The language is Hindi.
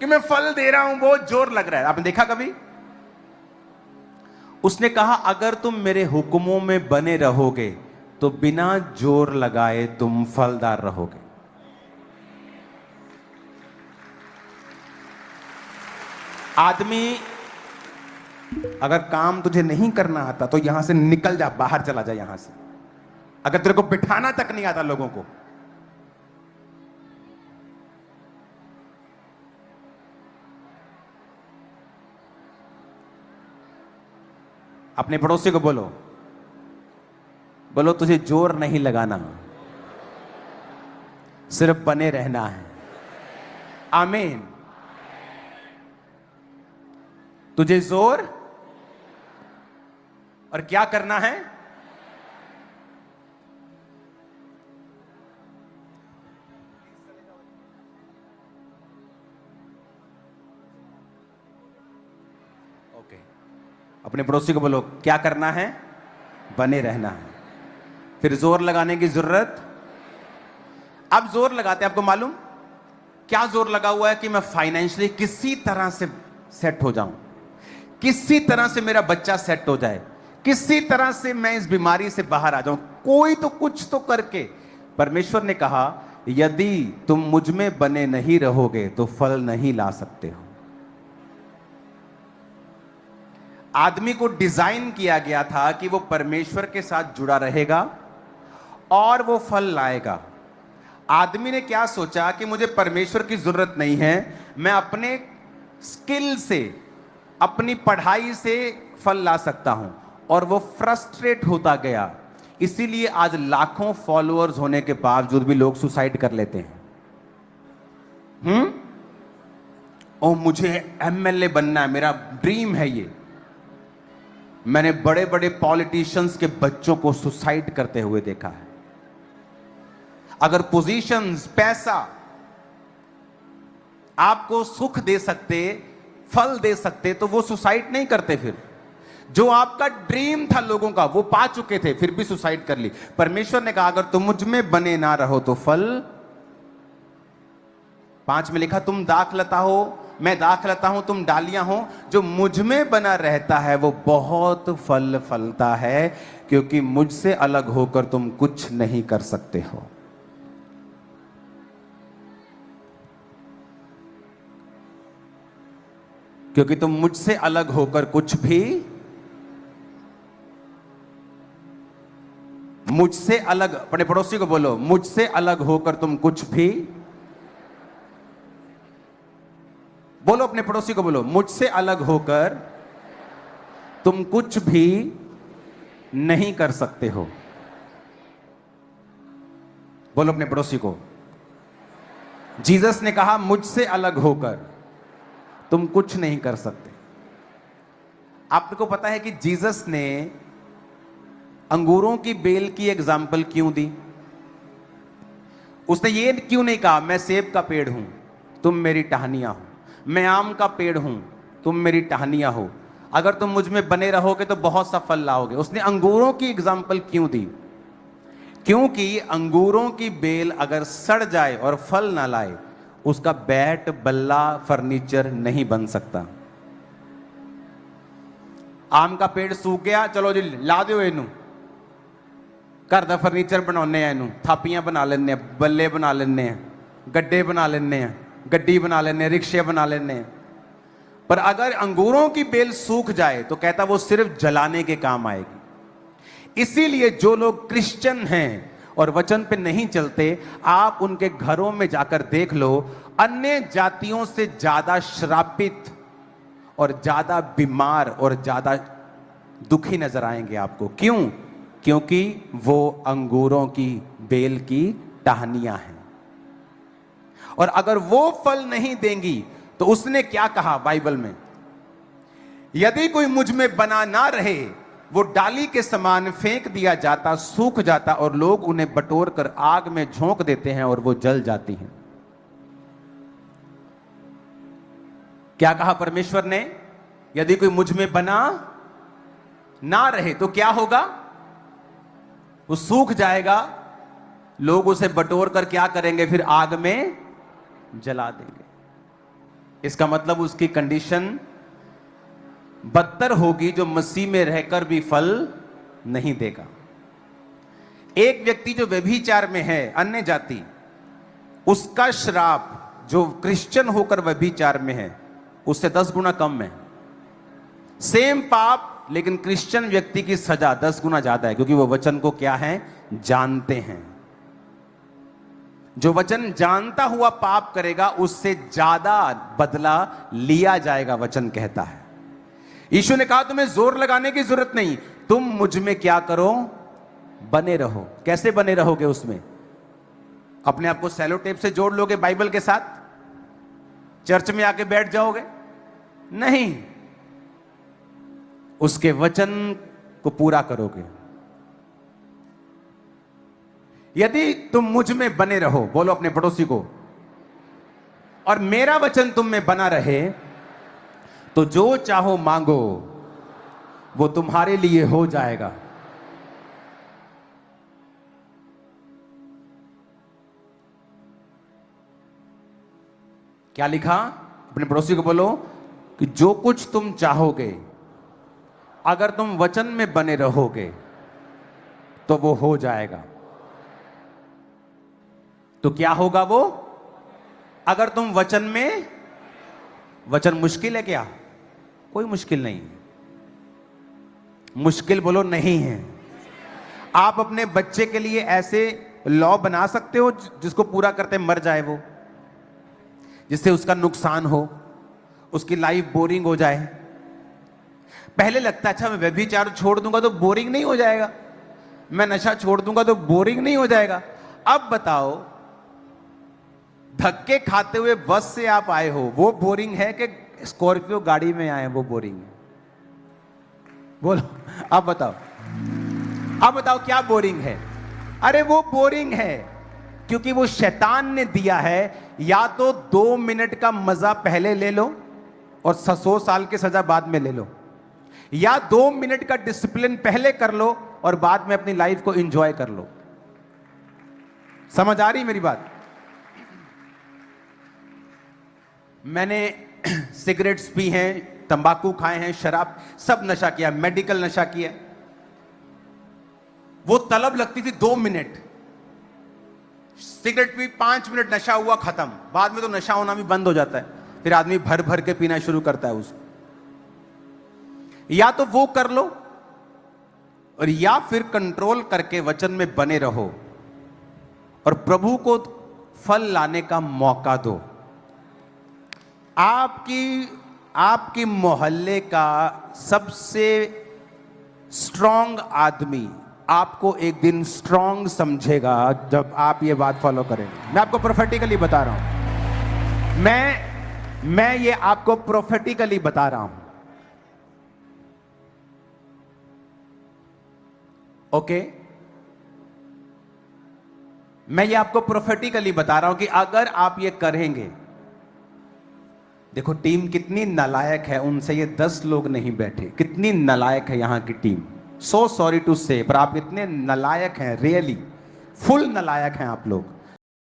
कि मैं फल दे रहा हूं, बहुत जोर लग रहा है। आपने देखा कभी? उसने कहा अगर तुम मेरे हुक्मों में बने रहोगे तो बिना जोर लगाए तुम फलदार रहोगे। आदमी, अगर काम तुझे नहीं करना आता तो यहां से निकल जा, बाहर चला जा यहां से। अगर तेरे को बिठाना तक नहीं आता लोगों को, अपने पड़ोसी को बोलो, बोलो तुझे जोर नहीं लगाना, सिर्फ बने रहना है। आमीन। तुझे जोर और क्या करना है? ओके, अपने पड़ोसी को बोलो क्या करना है? बने रहना है। फिर जोर लगाने की जरूरत। अब जोर लगाते हैं, आपको मालूम क्या जोर लगा हुआ है? कि मैं फाइनेंशियली किसी तरह से सेट हो जाऊं, किसी तरह से मेरा बच्चा सेट हो जाए, किसी तरह से मैं इस बीमारी से बाहर आ जाऊं, कोई तो कुछ तो करके। परमेश्वर ने कहा यदि तुम मुझ में बने नहीं रहोगे तो फल नहीं ला सकते हो। आदमी को डिजाइन किया गया था कि वो परमेश्वर के साथ जुड़ा रहेगा और वो फल लाएगा। आदमी ने क्या सोचा कि मुझे परमेश्वर की जरूरत नहीं है, मैं अपने स्किल से, अपनी पढ़ाई से फल ला सकता हूं, और वो फ्रस्ट्रेट होता गया। इसीलिए आज लाखों फॉलोअर्स होने के बावजूद भी लोग सुसाइड कर लेते हैं। ओ मुझे एमएलए बनना है, मेरा ड्रीम है ये। मैंने बड़े बड़े पॉलिटिशियंस के बच्चों को सुसाइड करते हुए देखा है। अगर पोजीशंस, पैसा आपको सुख दे सकते, फल दे सकते, तो वो सुसाइड नहीं करते। फिर जो आपका ड्रीम था लोगों का, वो पा चुके थे, फिर भी सुसाइड कर ली। परमेश्वर ने कहा अगर तुम मुझ में बने ना रहो तो फल। 5 में लिखा तुम दाखलता हो, मैं दाखलता हूं, तुम डालियां हो। जो मुझ में बना रहता है वो बहुत फल फलता है, क्योंकि मुझसे अलग होकर तुम कुछ नहीं कर सकते हो। क्योंकि तुम मुझसे अलग होकर कुछ भी, मुझसे अलग, अपने पड़ोसी को बोलो मुझसे अलग होकर तुम कुछ भी, बोलो अपने पड़ोसी को बोलो मुझसे अलग होकर तुम कुछ भी नहीं कर सकते हो। बोलो अपने पड़ोसी को, जीसस ने कहा मुझसे अलग होकर तुम कुछ नहीं कर सकते। आपको पता है कि जीसस ने अंगूरों की बेल की एग्जाम्पल क्यों दी? उसने ये क्यों नहीं कहा मैं सेब का पेड़ हूं, तुम मेरी टहनियां हो, मैं आम का पेड़ हूं, तुम मेरी टहनियां हो, अगर तुम मुझ में बने रहोगे तो बहुत सा फल लाओगे। उसने अंगूरों की एग्जाम्पल क्यों दी? क्योंकि अंगूरों की बेल अगर सड़ जाए और फल ना लाए, उसका बैट, बल्ला, फर्नीचर नहीं बन सकता। आम का पेड़ सूख गया, चलो जी ला दो इनू, घर का फर्नीचर बनाने हैं, इनू थापियां बना लेने, बल्ले बना लेने, गड्ढे बना लेने, गड्डी बना लेने, रिक्शे बना लेने। पर अगर अंगूरों की बेल सूख जाए तो कहता वो सिर्फ जलाने के काम आएगी। इसीलिए जो लोग क्रिश्चियन हैं और वचन पे नहीं चलते, आप उनके घरों में जाकर देख लो, अन्य जातियों से ज्यादा श्रापित और ज्यादा बीमार और ज्यादा दुखी नजर आएंगे आपको। क्यों? क्योंकि वो अंगूरों की बेल की टहनियां हैं। और अगर वो फल नहीं देंगी तो उसने क्या कहा बाइबल में? यदि कोई मुझ में बना ना रहे, वो डाली के समान फेंक दिया जाता, सूख जाता, और लोग उन्हें बटोर कर आग में झोंक देते हैं और वो जल जाती हैं। क्या कहा परमेश्वर ने? यदि कोई मुझ में बना ना रहे तो क्या होगा? वो सूख जाएगा, लोग उसे बटोर कर क्या करेंगे? फिर आग में जला देंगे। इसका मतलब उसकी कंडीशन बदतर होगी, जो मसीह में रहकर भी फल नहीं देगा। एक व्यक्ति जो व्यभिचार में है, अन्य जाति, उसका श्राप जो क्रिश्चियन होकर व्यभिचार में है उससे 10 गुना कम है। सेम पाप, लेकिन क्रिश्चियन व्यक्ति की सजा 10 गुना ज्यादा है, क्योंकि वो वचन को क्या है, जानते हैं। जो वचन जानता हुआ पाप करेगा उससे ज्यादा बदला लिया जाएगा, वचन कहता है। यीशु ने कहा तुम्हें जोर लगाने की जरूरत नहीं, तुम मुझ में क्या करो, बने रहो। कैसे बने रहोगे उसमें? अपने आप को सेलो टेप से जोड़ लोगे बाइबल के साथ? चर्च में आके बैठ जाओगे? नहीं, उसके वचन को पूरा करोगे। यदि तुम मुझ में बने रहो, बोलो अपने पड़ोसी को, और मेरा वचन तुम में बना रहे, तो जो चाहो मांगो वो तुम्हारे लिए हो जाएगा। क्या लिखा? अपने पड़ोसी को बोलो कि जो कुछ तुम चाहोगे, अगर तुम वचन में बने रहोगे तो वो हो जाएगा। तो क्या होगा वो? अगर तुम वचन में, वचन मुश्किल है क्या? कोई मुश्किल नहीं है। मुश्किल बोलो नहीं है। आप अपने बच्चे के लिए ऐसे लॉ बना सकते हो जिसको पूरा करते मर जाए वो, जिससे उसका नुकसान हो, उसकी लाइफ बोरिंग हो जाए। पहले लगता अच्छा मैं व्यभिचार छोड़ दूंगा तो बोरिंग नहीं हो जाएगा, मैं नशा छोड़ दूंगा तो बोरिंग नहीं हो जाएगा। अब बताओ, धक्के खाते हुए बस से आप आए हो, वो बोरिंग है कि स्कॉर्पियो गाड़ी में आए वो बोरिंग है? बोलो, आप बताओ, आप बताओ क्या बोरिंग है? अरे वो बोरिंग है क्योंकि वो शैतान ने दिया है। या तो 2 मिनट का मजा पहले ले लो और 100 साल की सजा बाद में ले लो, या 2 मिनट का डिसिप्लिन पहले कर लो और बाद में अपनी लाइफ को एंजॉय कर लो। समझ आ रही मेरी बात? मैंने सिगरेट्स पी हैं, तंबाकू खाए हैं, शराब, सब नशा किया, मेडिकल नशा किया। वो तलब लगती थी 2 मिनट, सिगरेट पी 5 मिनट, नशा हुआ खत्म। बाद में तो नशा होना भी बंद हो जाता है, फिर आदमी भर भर के पीना शुरू करता है उसको। या तो वो कर लो, और या फिर कंट्रोल करके वचन में बने रहो और प्रभु को फल लाने का मौका दो। आपकी मोहल्ले का सबसे स्ट्रांग आदमी आपको एक दिन स्ट्रांग समझेगा जब आप ये बात फॉलो करेंगे। मैं आपको प्रोफेटिकली बता रहा हूं, मैं ये आपको प्रोफेटिकली बता रहा हूं। ओके, मैं ये आपको प्रोफेटिकली बता रहा हूं कि अगर आप ये करेंगे, देखो टीम कितनी नालायक है, उनसे ये 10 लोग नहीं बैठे। कितनी नालायक है यहां की टीम, सो सॉरी टू से, पर आप इतने नालायक हैं, रियली फुल नालायक हैं आप लोग।